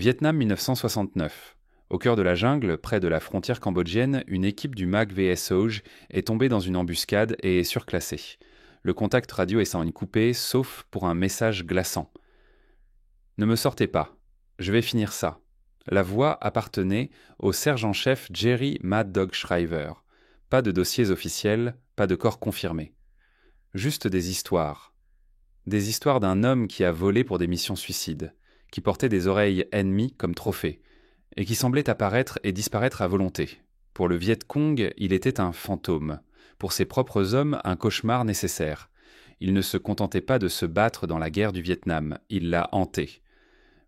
Vietnam 1969. Au cœur de la jungle, près de la frontière cambodgienne, une équipe du MAC VSOJ est tombée dans une embuscade et est surclassée. Le contact radio est coupé, sauf pour un message glaçant. « Ne me sortez pas. Je vais finir ça. » La voix appartenait au sergent-chef Jerry Mad Dog Shriver. Pas de dossiers officiels, pas de corps confirmés. Juste des histoires. Des histoires d'un homme qui a volé pour des missions suicides, qui portait des oreilles ennemies comme trophée, et qui semblait apparaître et disparaître à volonté. Pour le Viet Cong, il était un fantôme. Pour ses propres hommes, un cauchemar nécessaire. Il ne se contentait pas de se battre dans la guerre du Vietnam, il l'a hantée.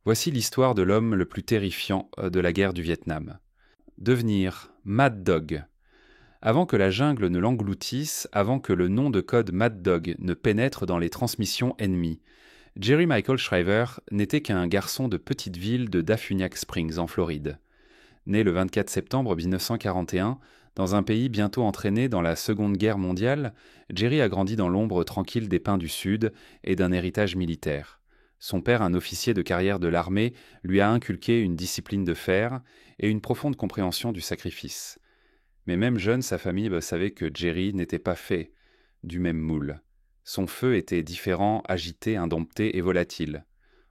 Voici l'histoire de l'homme le plus terrifiant de la guerre du Vietnam. Devenir Mad Dog. Avant que la jungle ne l'engloutisse, avant que le nom de code Mad Dog ne pénètre dans les transmissions ennemies, Jerry Michael Shriver n'était qu'un garçon de petite ville de Dafuniak Springs en Floride. Né le 24 septembre 1941, dans un pays bientôt entraîné dans la Seconde Guerre mondiale, Jerry a grandi dans l'ombre tranquille des pins du Sud et d'un héritage militaire. Son père, un officier de carrière de l'armée, lui a inculqué une discipline de fer et une profonde compréhension du sacrifice. Mais même jeune, sa famille savait que Jerry n'était pas fait du même moule. Son feu était différent, agité, indompté et volatile.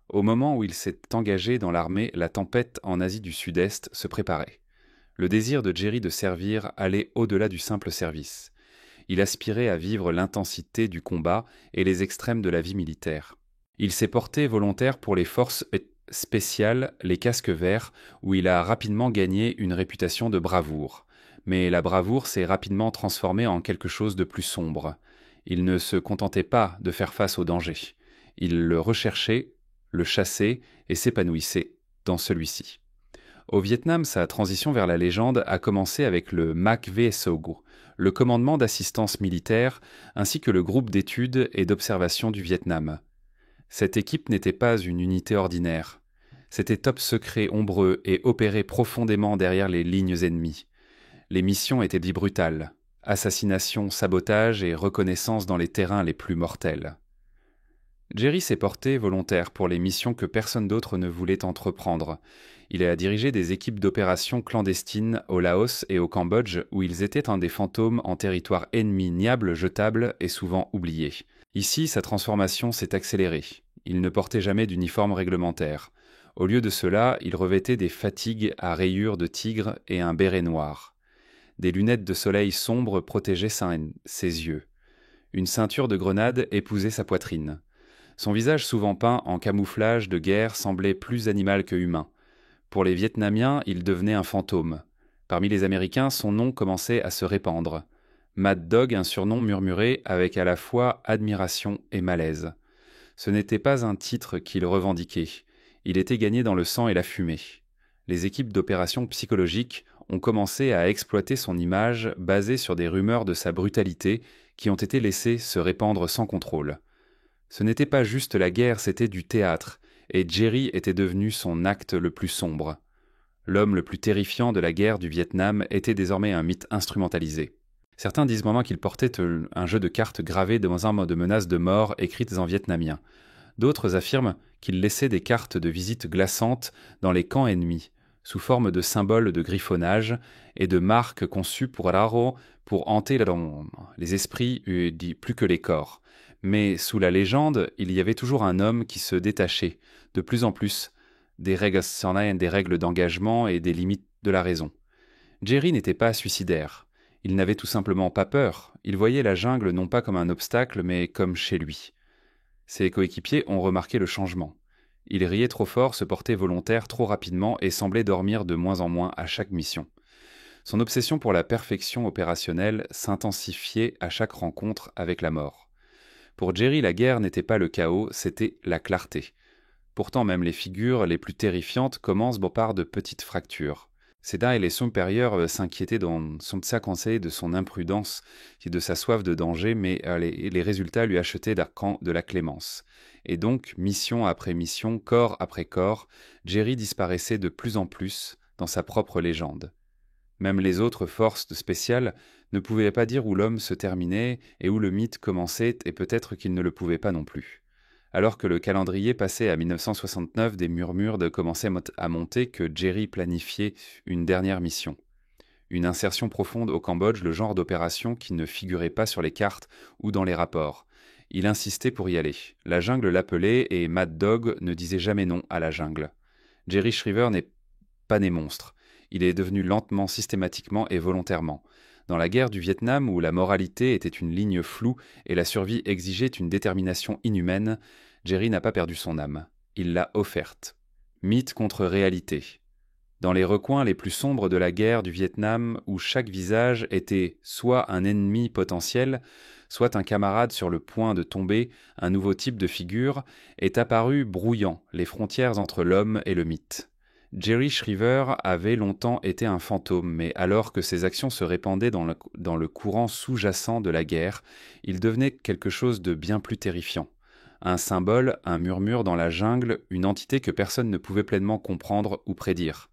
Au moment où il s'est engagé dans l'armée, la tempête en Asie du Sud-Est se préparait. Le désir de Jerry de servir allait au-delà du simple service. Il aspirait à vivre l'intensité du combat et les extrêmes de la vie militaire. Il s'est porté volontaire pour les forces spéciales, les casques verts, où il a rapidement gagné une réputation de bravoure. Mais la bravoure s'est rapidement transformée en quelque chose de plus sombre. Il ne se contentait pas de faire face au danger. Il le recherchait, le chassait et s'épanouissait dans celui-ci. Au Vietnam, sa transition vers la légende a commencé avec le MAC VSOG, le commandement d'assistance militaire, ainsi que le groupe d'études et d'observation du Vietnam. Cette équipe n'était pas une unité ordinaire. C'était top secret, ombreux et opérait profondément derrière les lignes ennemies. Les missions étaient dites brutales. Assassination, sabotage et reconnaissance dans les terrains les plus mortels. Jerry s'est porté volontaire pour les missions que personne d'autre ne voulait entreprendre. Il a dirigé des équipes d'opérations clandestines au Laos et au Cambodge où ils étaient un des fantômes en territoire ennemi niable, jetable et souvent oublié. Ici, sa transformation s'est accélérée. Il ne portait jamais d'uniforme réglementaire. Au lieu de cela, il revêtait des fatigues à rayures de tigre et un béret noir. Des lunettes de soleil sombre protégeaient ses yeux. Une ceinture de grenades épousait sa poitrine. Son visage souvent peint en camouflage de guerre semblait plus animal que humain. Pour les Vietnamiens, il devenait un fantôme. Parmi les Américains, son nom commençait à se répandre. Mad Dog, un surnom murmuré avec à la fois admiration et malaise. Ce n'était pas un titre qu'il revendiquait. Il était gagné dans le sang et la fumée. Les équipes d'opérations psychologiques ont commencé à exploiter son image basée sur des rumeurs de sa brutalité qui ont été laissées se répandre sans contrôle. Ce n'était pas juste la guerre, c'était du théâtre, et Jerry était devenu son acte le plus sombre. L'homme le plus terrifiant de la guerre du Vietnam était désormais un mythe instrumentalisé. Certains disent vraiment qu'il portait un jeu de cartes gravé dans un mot de menaces de mort écrites en vietnamien. D'autres affirment qu'il laissait des cartes de visite glaçantes dans les camps ennemis, sous forme de symboles de griffonnage et de marques conçues pour hanter les esprits plus que les corps. Mais sous la légende, il y avait toujours un homme qui se détachait, de plus en plus, des règles d'engagement et des limites de la raison. Jerry n'était pas suicidaire. Il n'avait tout simplement pas peur. Il voyait la jungle non pas comme un obstacle, mais comme chez lui. Ses coéquipiers ont remarqué le changement. Il riait trop fort, se portait volontaire trop rapidement et semblait dormir de moins en moins à chaque mission. Son obsession pour la perfection opérationnelle s'intensifiait à chaque rencontre avec la mort. Pour Jerry, la guerre n'était pas le chaos, c'était la clarté. Pourtant, même les figures les plus terrifiantes commencent par de petites fractures. Seda et les supérieurs s'inquiétaient dans son conseil de son imprudence et de sa soif de danger, mais les résultats lui achetaient de la clémence. Et donc, mission après mission, corps après corps, Jerry disparaissait de plus en plus dans sa propre légende. Même les autres forces spéciales ne pouvaient pas dire où l'homme se terminait et où le mythe commençait, et peut-être qu'ils ne le pouvaient pas non plus. Alors que le calendrier passait à 1969, des murmures commençaient à monter que Jerry planifiait une dernière mission. Une insertion profonde au Cambodge, le genre d'opération qui ne figurait pas sur les cartes ou dans les rapports. Il insistait pour y aller. La jungle l'appelait et Mad Dog ne disait jamais non à la jungle. Jerry Shriver n'est pas né monstre. Il est devenu lentement, systématiquement et volontairement. Dans la guerre du Vietnam, où la moralité était une ligne floue et la survie exigeait une détermination inhumaine, Jerry n'a pas perdu son âme. Il l'a offerte. Mythe contre réalité. Dans les recoins les plus sombres de la guerre du Vietnam, où chaque visage était soit un ennemi potentiel, soit un camarade sur le point de tomber, un nouveau type de figure, est apparu brouillant les frontières entre l'homme et le mythe. Jerry Shriver avait longtemps été un fantôme, mais alors que ses actions se répandaient dans le courant sous-jacent de la guerre, il devenait quelque chose de bien plus terrifiant. Un symbole, un murmure dans la jungle, une entité que personne ne pouvait pleinement comprendre ou prédire.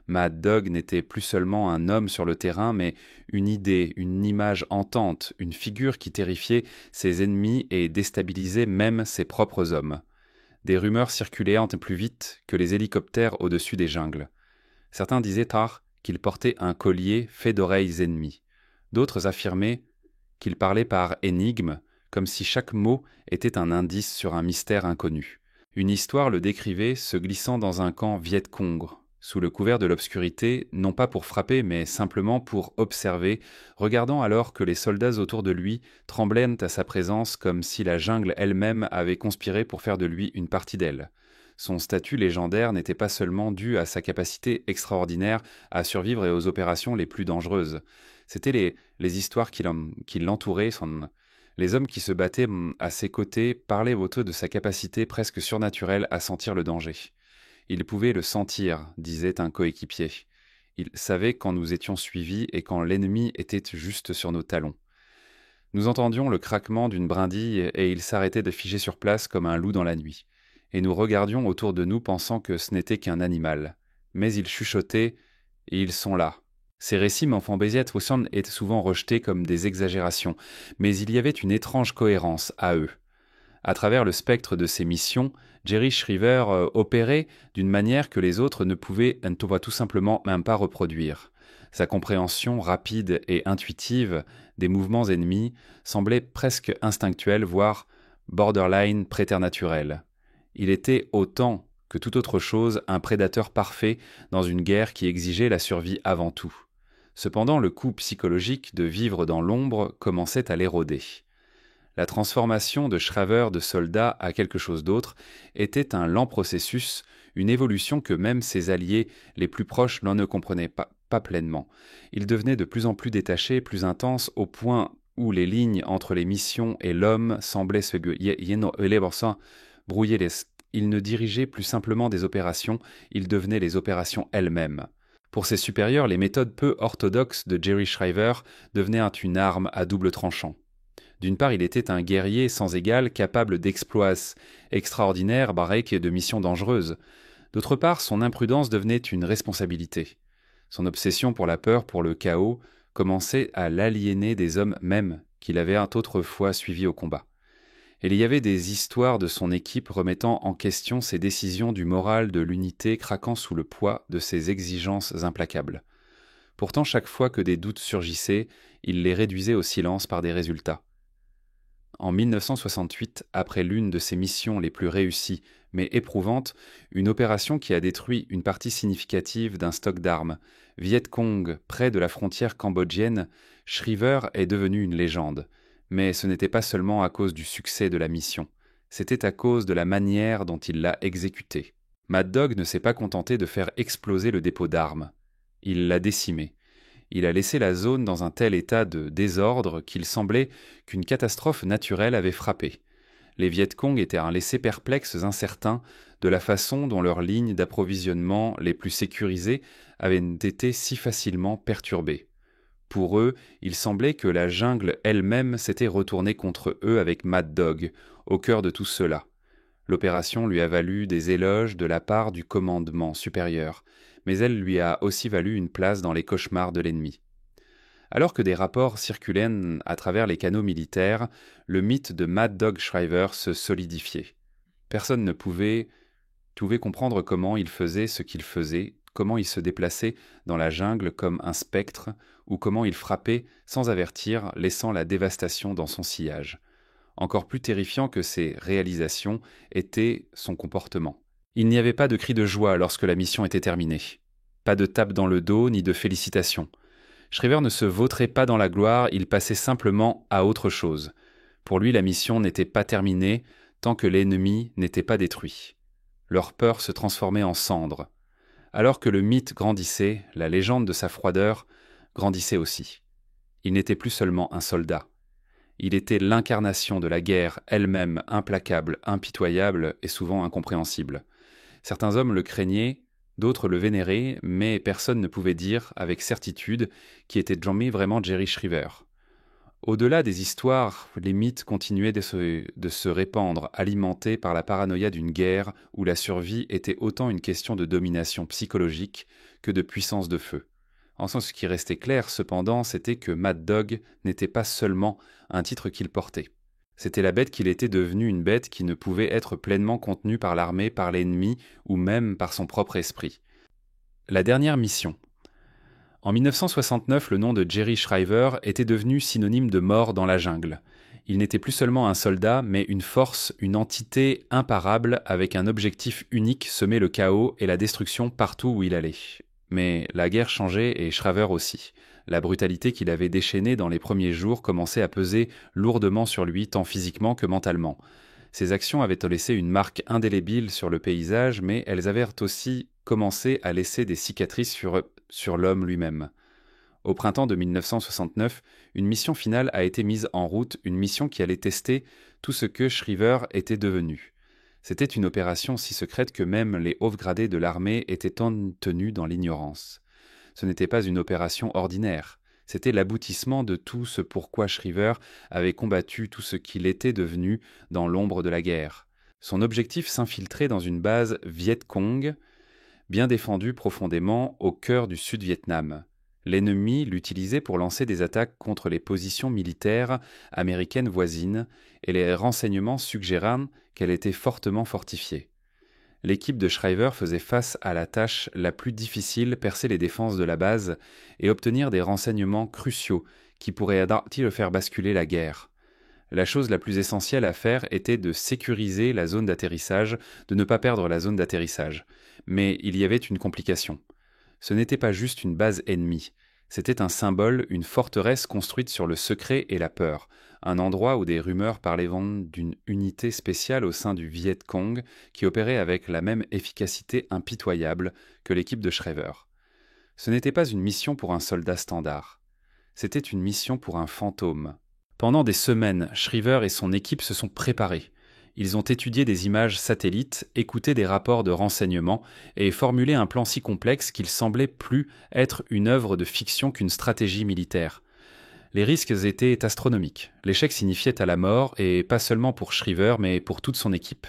Mad Dog n'était plus seulement un homme sur le terrain, mais une idée, une image hantante, une figure qui terrifiait ses ennemis et déstabilisait même ses propres hommes. Des rumeurs circulaient un peu plus vite que les hélicoptères au-dessus des jungles. Certains disaient tard qu'il portait un collier fait d'oreilles ennemies. D'autres affirmaient qu'il parlait par énigme, comme si chaque mot était un indice sur un mystère inconnu. Une histoire le décrivait se glissant dans un camp Viet Cong, sous le couvert de l'obscurité, non pas pour frapper, mais simplement pour observer, regardant alors que les soldats autour de lui tremblaient à sa présence comme si la jungle elle-même avait conspiré pour faire de lui une partie d'elle. Son statut légendaire n'était pas seulement dû à sa capacité extraordinaire à survivre et aux opérations les plus dangereuses. C'étaient les histoires qui l'entouraient, les hommes qui se battaient à ses côtés parlaient autour de sa capacité presque surnaturelle à sentir le danger. Il pouvait le sentir, disait un coéquipier. Il savait quand nous étions suivis et quand l'ennemi était juste sur nos talons. Nous entendions le craquement d'une brindille et il s'arrêtait de figer sur place comme un loup dans la nuit. Et nous regardions autour de nous pensant que ce n'était qu'un animal. Mais il chuchotait « Et ils sont là ». Ces récits m'enfant-béziette étaient souvent rejetés comme des exagérations, mais il y avait une étrange cohérence à eux. À travers le spectre de ses missions, Jerry Shriver opérait d'une manière que les autres ne pouvaient tout simplement même pas reproduire. Sa compréhension rapide et intuitive des mouvements ennemis semblait presque instinctuelle, voire borderline préternaturelle. Il était autant que toute autre chose un prédateur parfait dans une guerre qui exigeait la survie avant tout. Cependant, le coup psychologique de vivre dans l'ombre commençait à l'éroder. La transformation de Shriver de soldat à quelque chose d'autre était un lent processus, une évolution que même ses alliés les plus proches n'en ne comprenaient pas pleinement. Il devenait de plus en plus détaché, plus intense, au point où les lignes entre les missions et l'homme semblaient se brouiller. Il ne dirigeait plus simplement des opérations, il devenait les opérations elles-mêmes. Pour ses supérieurs, les méthodes peu orthodoxes de Jerry Shriver devenaient une arme à double tranchant. D'une part, il était un guerrier sans égal, capable d'exploits extraordinaires, barrés et de missions dangereuses. D'autre part, son imprudence devenait une responsabilité. Son obsession pour la peur, pour le chaos, commençait à l'aliéner des hommes même qu'il avait autrefois suivis au combat. Et il y avait des histoires de son équipe remettant en question ses décisions du moral de l'unité, craquant sous le poids de ses exigences implacables. Pourtant, chaque fois que des doutes surgissaient, il les réduisait au silence par des résultats. En 1968, après l'une de ses missions les plus réussies mais éprouvantes, une opération qui a détruit une partie significative d'un stock d'armes, Viet Cong, près de la frontière cambodgienne, Shriver est devenu une légende. Mais ce n'était pas seulement à cause du succès de la mission, c'était à cause de la manière dont il l'a exécutée. Mad Dog ne s'est pas contenté de faire exploser le dépôt d'armes. Il l'a décimé. Il a laissé la zone dans un tel état de désordre qu'il semblait qu'une catastrophe naturelle avait frappé. Les Viet Cong étaient laissés perplexes, incertains de la façon dont leurs lignes d'approvisionnement les plus sécurisées avaient été si facilement perturbées. Pour eux, il semblait que la jungle elle-même s'était retournée contre eux avec Mad Dog, au cœur de tout cela. L'opération lui a valu des éloges de la part du commandement supérieur, mais elle lui a aussi valu une place dans les cauchemars de l'ennemi. Alors que des rapports circulaient à travers les canaux militaires, le mythe de Mad Dog Shriver se solidifiait. Personne ne pouvait comprendre comment il faisait ce qu'il faisait, comment il se déplaçait dans la jungle comme un spectre, ou comment il frappait sans avertir, laissant la dévastation dans son sillage. Encore plus terrifiant que ses réalisations était son comportement. Il n'y avait pas de cri de joie lorsque la mission était terminée. Pas de tape dans le dos ni de félicitations. Shriver ne se vautrait pas dans la gloire, il passait simplement à autre chose. Pour lui, la mission n'était pas terminée tant que l'ennemi n'était pas détruit. Leur peur se transformait en cendres. Alors que le mythe grandissait, la légende de sa froideur grandissait aussi. Il n'était plus seulement un soldat. Il était l'incarnation de la guerre elle-même, implacable, impitoyable et souvent incompréhensible. Certains hommes le craignaient, d'autres le vénéraient, mais personne ne pouvait dire avec certitude qui était vraiment Jerry Shriver. Au-delà des histoires, les mythes continuaient de se répandre, alimentés par la paranoïa d'une guerre où la survie était autant une question de domination psychologique que de puissance de feu. En ce qui restait clair, cependant, c'était que Mad Dog n'était pas seulement un titre qu'il portait. C'était la bête qu'il était devenu, une bête qui ne pouvait être pleinement contenue par l'armée, par l'ennemi ou même par son propre esprit. La dernière mission. En 1969, le nom de Jerry Shriver était devenu synonyme de mort dans la jungle. Il n'était plus seulement un soldat, mais une force, une entité imparable avec un objectif unique, semer le chaos et la destruction partout où il allait. Mais la guerre changeait et Shriver aussi. La brutalité qu'il avait déchaînée dans les premiers jours commençait à peser lourdement sur lui, tant physiquement que mentalement. Ses actions avaient laissé une marque indélébile sur le paysage, mais elles avaient aussi commencé à laisser des cicatrices sur l'homme lui-même. Au printemps de 1969, une mission finale a été mise en route, une mission qui allait tester tout ce que Shriver était devenu. C'était une opération si secrète que même les hauts gradés de l'armée étaient tenus dans l'ignorance. Ce n'était pas une opération ordinaire. C'était l'aboutissement de tout ce pourquoi Shriver avait combattu tout ce qu'il était devenu dans l'ombre de la guerre. Son objectif s'infiltrait dans une base Viet Cong, bien défendue profondément au cœur du Sud-Vietnam. L'ennemi l'utilisait pour lancer des attaques contre les positions militaires américaines voisines et les renseignements suggérant qu'elle était fortement fortifiée. L'équipe de Shriver faisait face à la tâche la plus difficile, percer les défenses de la base et obtenir des renseignements cruciaux qui pourraient le faire basculer la guerre. La chose la plus essentielle à faire était de sécuriser la zone d'atterrissage, de ne pas perdre la zone d'atterrissage. Mais il y avait une complication. Ce n'était pas juste une base ennemie. C'était un symbole, une forteresse construite sur le secret et la peur, un endroit où des rumeurs parlaient d'une unité spéciale au sein du Viet Cong qui opérait avec la même efficacité impitoyable que l'équipe de Shriver. Ce n'était pas une mission pour un soldat standard. C'était une mission pour un fantôme. Pendant des semaines, Shriver et son équipe se sont préparés. Ils ont étudié des images satellites, écouté des rapports de renseignement et formulé un plan si complexe qu'il semblait plus être une œuvre de fiction qu'une stratégie militaire. Les risques étaient astronomiques. L'échec signifiait à la mort, et pas seulement pour Shriver, mais pour toute son équipe.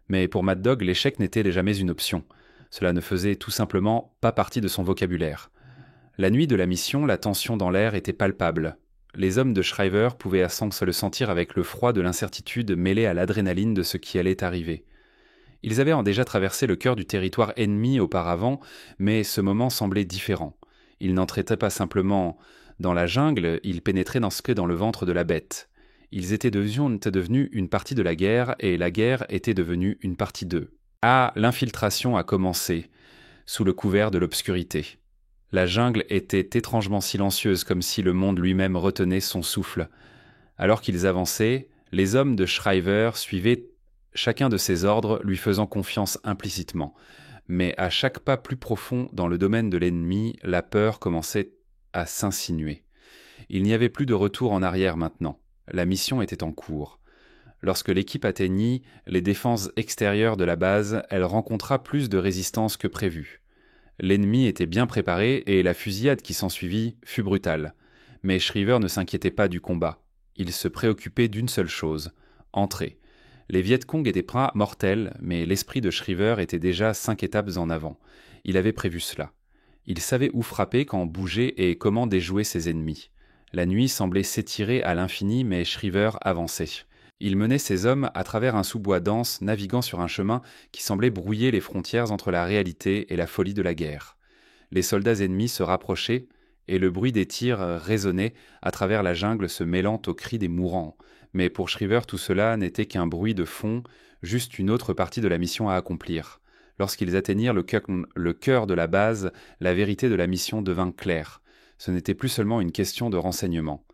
Mais pour Mad Dog, l'échec n'était jamais une option. Cela ne faisait tout simplement pas partie de son vocabulaire. La nuit de la mission, la tension dans l'air était palpable. Les hommes de Shriver pouvaient se le sentir avec le froid de l'incertitude mêlé à l'adrénaline de ce qui allait arriver. Ils avaient déjà traversé le cœur du territoire ennemi auparavant, mais ce moment semblait différent. Ils n'entraient pas simplement dans la jungle, ils pénétraient dans le ventre de la bête. Ils étaient devenus une partie de la guerre, et la guerre était devenue une partie d'eux. Ah, l'infiltration a commencé, sous le couvert de l'obscurité. La jungle était étrangement silencieuse, comme si le monde lui-même retenait son souffle. Alors qu'ils avançaient, les hommes de Shriver suivaient chacun de ses ordres, lui faisant confiance implicitement. Mais à chaque pas plus profond dans le domaine de l'ennemi, la peur commençait à s'insinuer. Il n'y avait plus de retour en arrière maintenant. La mission était en cours. Lorsque l'équipe atteignit les défenses extérieures de la base, elle rencontra plus de résistance que prévu. L'ennemi était bien préparé et la fusillade qui s'ensuivit fut brutale. Mais Shriver ne s'inquiétait pas du combat. Il se préoccupait d'une seule chose, entrer. Les Viet Cong étaient pas mortels, mais l'esprit de Shriver était déjà 5 étapes en avant. Il avait prévu cela. Il savait où frapper, quand bouger et comment déjouer ses ennemis. La nuit semblait s'étirer à l'infini, mais Shriver avançait. Il menait ses hommes à travers un sous-bois dense, naviguant sur un chemin qui semblait brouiller les frontières entre la réalité et la folie de la guerre. Les soldats ennemis se rapprochaient, et le bruit des tirs résonnait à travers la jungle se mêlant aux cris des mourants. Mais pour Shriver, tout cela n'était qu'un bruit de fond, juste une autre partie de la mission à accomplir. Lorsqu'ils atteignirent le cœur de la base, la vérité de la mission devint claire. Ce n'était plus seulement une question de renseignement.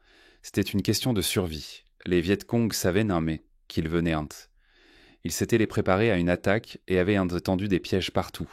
C'était une question de survie. Les Viet Cong savaient nommer qu'ils venaient. Ils s'étaient les préparés à une attaque et avaient entendu des pièges partout.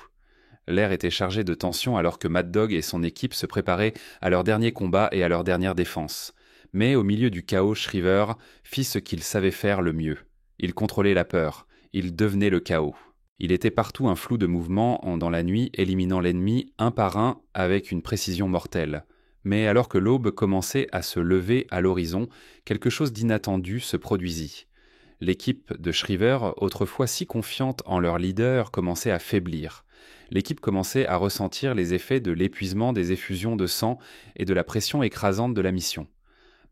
L'air était chargé de tension alors que Mad Dog et son équipe se préparaient à leur dernier combat et à leur dernière défense. Mais au milieu du chaos, Shriver fit ce qu'il savait faire le mieux. Il contrôlait la peur. Il devenait le chaos. Il était partout un flou de mouvements dans la nuit, éliminant l'ennemi un par un avec une précision mortelle. Mais alors que l'aube commençait à se lever à l'horizon, quelque chose d'inattendu se produisit. L'équipe de Shriver, autrefois si confiante en leur leader, commençait à faiblir. L'équipe commençait à ressentir les effets de l'épuisement des effusions de sang et de la pression écrasante de la mission.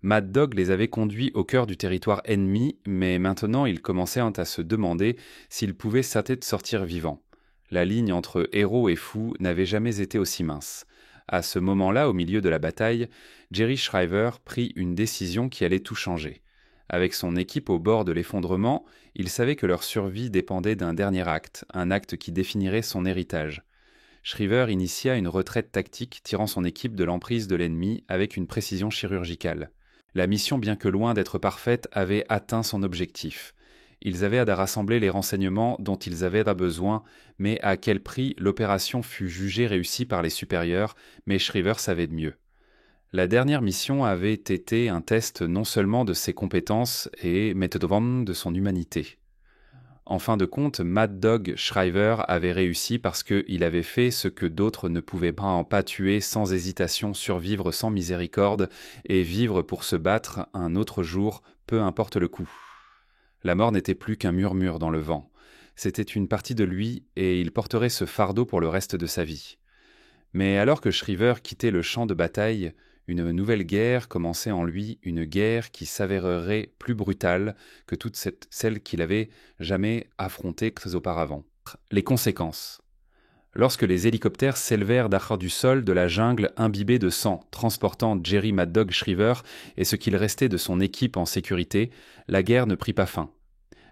Mad Dog les avait conduits au cœur du territoire ennemi, mais maintenant ils commençaient à se demander s'ils pouvaient sortir vivants. La ligne entre héros et fous n'avait jamais été aussi mince. À ce moment-là, au milieu de la bataille, Jerry Shriver prit une décision qui allait tout changer. Avec son équipe au bord de l'effondrement, il savait que leur survie dépendait d'un dernier acte, un acte qui définirait son héritage. Shriver initia une retraite tactique tirant son équipe de l'emprise de l'ennemi avec une précision chirurgicale. La mission, bien que loin d'être parfaite, avait atteint son objectif. Ils avaient à rassembler les renseignements dont ils avaient besoin, mais à quel prix l'opération fut jugée réussie par les supérieurs, mais Shriver savait de mieux. La dernière mission avait été un test non seulement de ses compétences mais de son humanité. En fin de compte, Mad Dog Shriver avait réussi parce qu'il avait fait ce que d'autres ne pouvaient pas tuer sans hésitation, survivre sans miséricorde et vivre pour se battre un autre jour, peu importe le coût. La mort n'était plus qu'un murmure dans le vent. C'était une partie de lui et il porterait ce fardeau pour le reste de sa vie. Mais alors que Shriver quittait le champ de bataille, une nouvelle guerre commençait en lui, une guerre qui s'avérerait plus brutale que toute celle qu'il avait jamais affrontée auparavant. Les conséquences. Lorsque les hélicoptères s'élevèrent d'arrière du sol de la jungle imbibée de sang, transportant Jerry Mad Dog Shriver et ce qu'il restait de son équipe en sécurité, la guerre ne prit pas fin.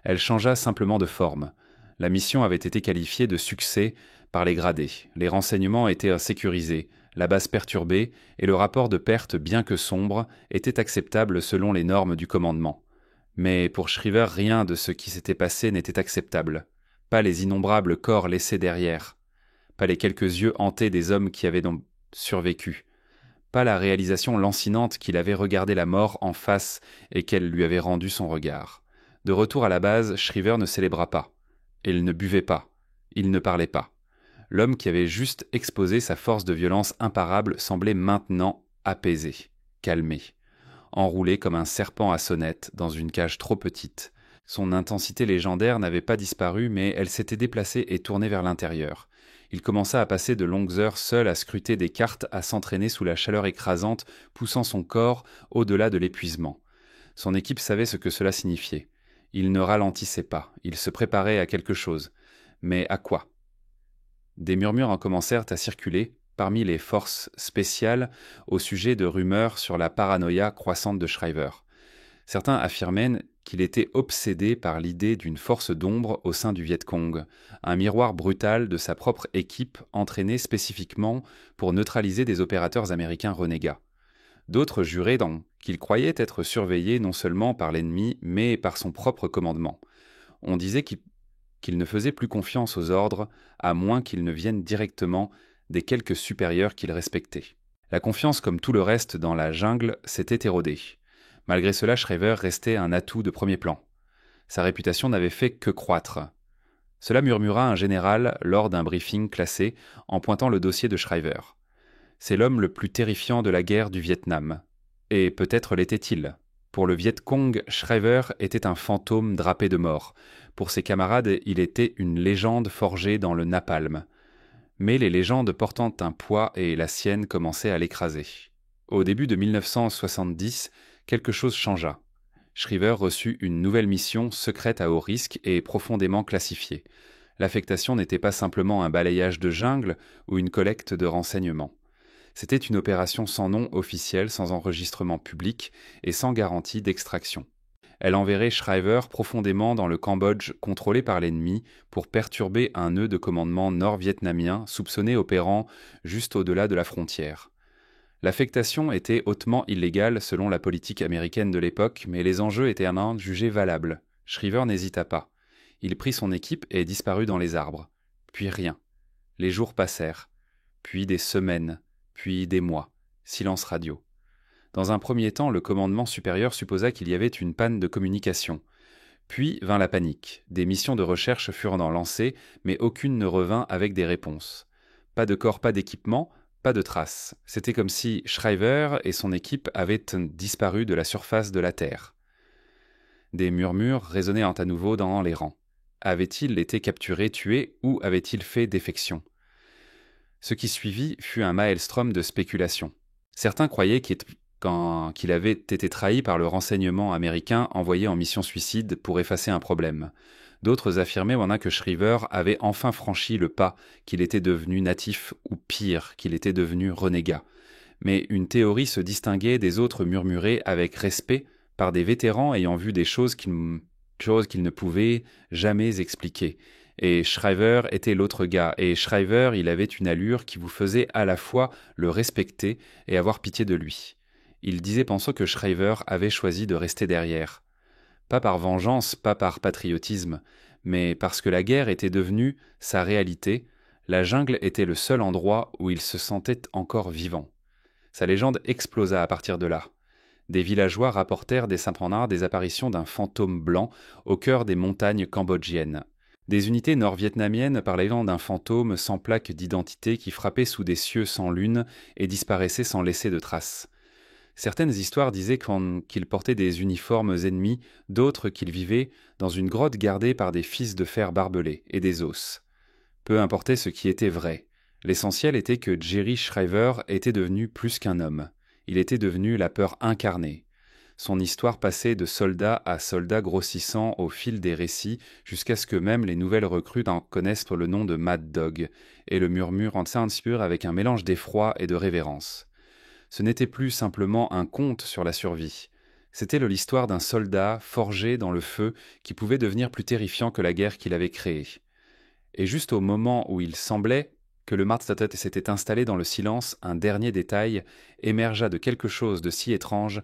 Elle changea simplement de forme. La mission avait été qualifiée de succès par les gradés. Les renseignements étaient sécurisés, la base perturbée, et le rapport de perte, bien que sombre, était acceptable selon les normes du commandement. Mais pour Shriver, rien de ce qui s'était passé n'était acceptable. Pas les innombrables corps laissés derrière. Pas les quelques yeux hantés des hommes qui avaient donc survécu. Pas la réalisation lancinante qu'il avait regardé la mort en face et qu'elle lui avait rendu son regard. De retour à la base, Shriver ne célébra pas. Il ne buvait pas. Il ne parlait pas. L'homme qui avait juste exposé sa force de violence imparable semblait maintenant apaisé, calmé, enroulé comme un serpent à sonnette dans une cage trop petite. Son intensité légendaire n'avait pas disparu, mais elle s'était déplacée et tournée vers l'intérieur. Il commença à passer de longues heures seul à scruter des cartes, à s'entraîner sous la chaleur écrasante, poussant son corps au-delà de l'épuisement. Son équipe savait ce que cela signifiait. Il ne ralentissait pas, il se préparait à quelque chose. Mais à quoi ? Des murmures en commencèrent à circuler parmi les forces spéciales au sujet de rumeurs sur la paranoïa croissante de Shriver. Certains affirmaient qu'il était obsédé par l'idée d'une force d'ombre au sein du Viet Cong, un miroir brutal de sa propre équipe entraînée spécifiquement pour neutraliser des opérateurs américains renégats. D'autres juraient qu'il croyait être surveillé non seulement par l'ennemi, mais par son propre commandement. On disait qu'il ne faisait plus confiance aux ordres, à moins qu'ils ne viennent directement des quelques supérieurs qu'il respectait. La confiance, comme tout le reste dans la jungle, s'était érodée. Malgré cela, Shriver restait un atout de premier plan. Sa réputation n'avait fait que croître. Cela murmura un général lors d'un briefing classé en pointant le dossier de Shriver. C'est l'homme le plus terrifiant de la guerre du Vietnam. Et peut-être l'était-il. Pour le Viet Cong, Shriver était un fantôme drapé de mort. Pour ses camarades, il était une légende forgée dans le napalm. Mais les légendes portant un poids et la sienne commençaient à l'écraser. Au début de 1970, quelque chose changea. Shriver reçut une nouvelle mission secrète à haut risque et profondément classifiée. L'affectation n'était pas simplement un balayage de jungle ou une collecte de renseignements. C'était une opération sans nom officiel, sans enregistrement public et sans garantie d'extraction. Elle enverrait Shriver profondément dans le Cambodge contrôlé par l'ennemi pour perturber un nœud de commandement nord-vietnamien soupçonné opérant juste au-delà de la frontière. L'affectation était hautement illégale selon la politique américaine de l'époque, mais les enjeux étaient en Inde jugés valables. Shriver n'hésita pas. Il prit son équipe et disparut dans les arbres. Puis rien. Les jours passèrent. Puis des semaines. Puis des mois. Silence radio. Dans un premier temps, le commandement supérieur supposa qu'il y avait une panne de communication. Puis vint la panique. Des missions de recherche furent lancées, mais aucune ne revint avec des réponses. Pas de corps, pas d'équipement, pas de traces. C'était comme si Shriver et son équipe avaient disparu de la surface de la Terre. Des murmures résonnaient à nouveau dans les rangs. Avait-il été capturé, tué, ou avait-il fait défection ? Ce qui suivit fut un maelstrom de spéculations. Certains croyaient qu'il avait été trahi par le renseignement américain envoyé en mission suicide pour effacer un problème. D'autres affirmaient que Shriver avait enfin franchi le pas, qu'il était devenu natif, ou pire, qu'il était devenu renégat. Mais une théorie se distinguait des autres murmurées avec respect par des vétérans ayant vu des choses qu'ils ne pouvaient jamais expliquer. Et Shriver était l'autre gars, et Shriver, il avait une allure qui vous faisait à la fois le respecter et avoir pitié de lui. Il disait pensant que Shriver avait choisi de rester derrière. Pas par vengeance, pas par patriotisme, mais parce que la guerre était devenue sa réalité, la jungle était le seul endroit où il se sentait encore vivant. Sa légende explosa à partir de là. Des villageois rapportèrent des cependant des apparitions d'un fantôme blanc au cœur des montagnes cambodgiennes. Des unités nord-vietnamiennes parlaient d'un fantôme sans plaque d'identité qui frappait sous des cieux sans lune et disparaissait sans laisser de traces. Certaines histoires disaient qu'il portait des uniformes ennemis, d'autres qu'il vivait dans une grotte gardée par des fils de fer barbelés et des os. Peu importait ce qui était vrai. L'essentiel était que Jerry Shriver était devenu plus qu'un homme. Il était devenu la peur incarnée. Son histoire passait de soldat à soldat grossissant au fil des récits jusqu'à ce que même les nouvelles recrues en connaissent le nom de Mad Dog, et le murmure en s'inspire avec un mélange d'effroi et de révérence. Ce n'était plus simplement un conte sur la survie. C'était l'histoire d'un soldat forgé dans le feu qui pouvait devenir plus terrifiant que la guerre qu'il avait créée. Et juste au moment où il semblait que le Martstadt s'était installé dans le silence, un dernier détail émergea de quelque chose de si étrange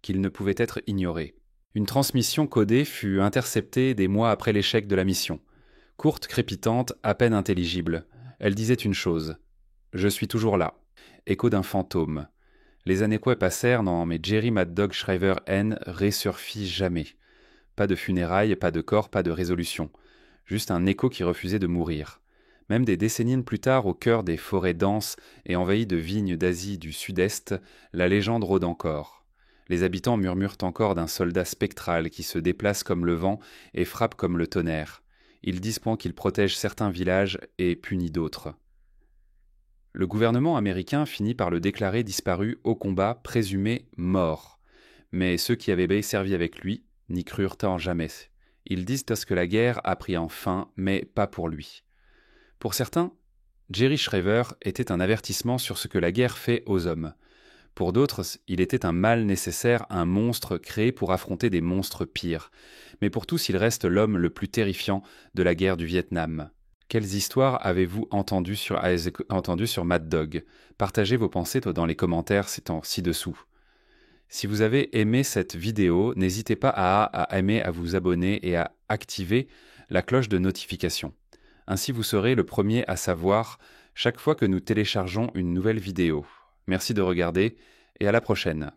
qu'il ne pouvait être ignoré. Une transmission codée fut interceptée des mois après l'échec de la mission. Courte, crépitante, à peine intelligible. Elle disait une chose. « Je suis toujours là. » Écho d'un fantôme. Les années passèrent, mais Jerry Mad Dog Shriver N ressurgit jamais. Pas de funérailles, pas de corps, pas de résolution. Juste un écho qui refusait de mourir. Même des décennies plus tard, au cœur des forêts denses et envahies de vignes d'Asie du Sud-Est, la légende rôde encore. Les habitants murmurent encore d'un soldat spectral qui se déplace comme le vent et frappe comme le tonnerre. Ils disent qu'il protège certains villages et punit d'autres. Le gouvernement américain finit par le déclarer disparu au combat, présumé mort. Mais ceux qui avaient servi avec lui n'y crurent jamais. Ils disent que la guerre a pris en fin, mais pas pour lui. Pour certains, Jerry Shriver était un avertissement sur ce que la guerre fait aux hommes. Pour d'autres, il était un mal nécessaire, un monstre créé pour affronter des monstres pires. Mais pour tous, il reste l'homme le plus terrifiant de la guerre du Vietnam. Quelles histoires avez-vous entendues sur Mad Dog ? Partagez vos pensées dans les commentaires ci-dessous. Si vous avez aimé cette vidéo, n'hésitez pas à aimer, à vous abonner et à activer la cloche de notification. Ainsi vous serez le premier à savoir chaque fois que nous téléchargeons une nouvelle vidéo. Merci de regarder et à la prochaine.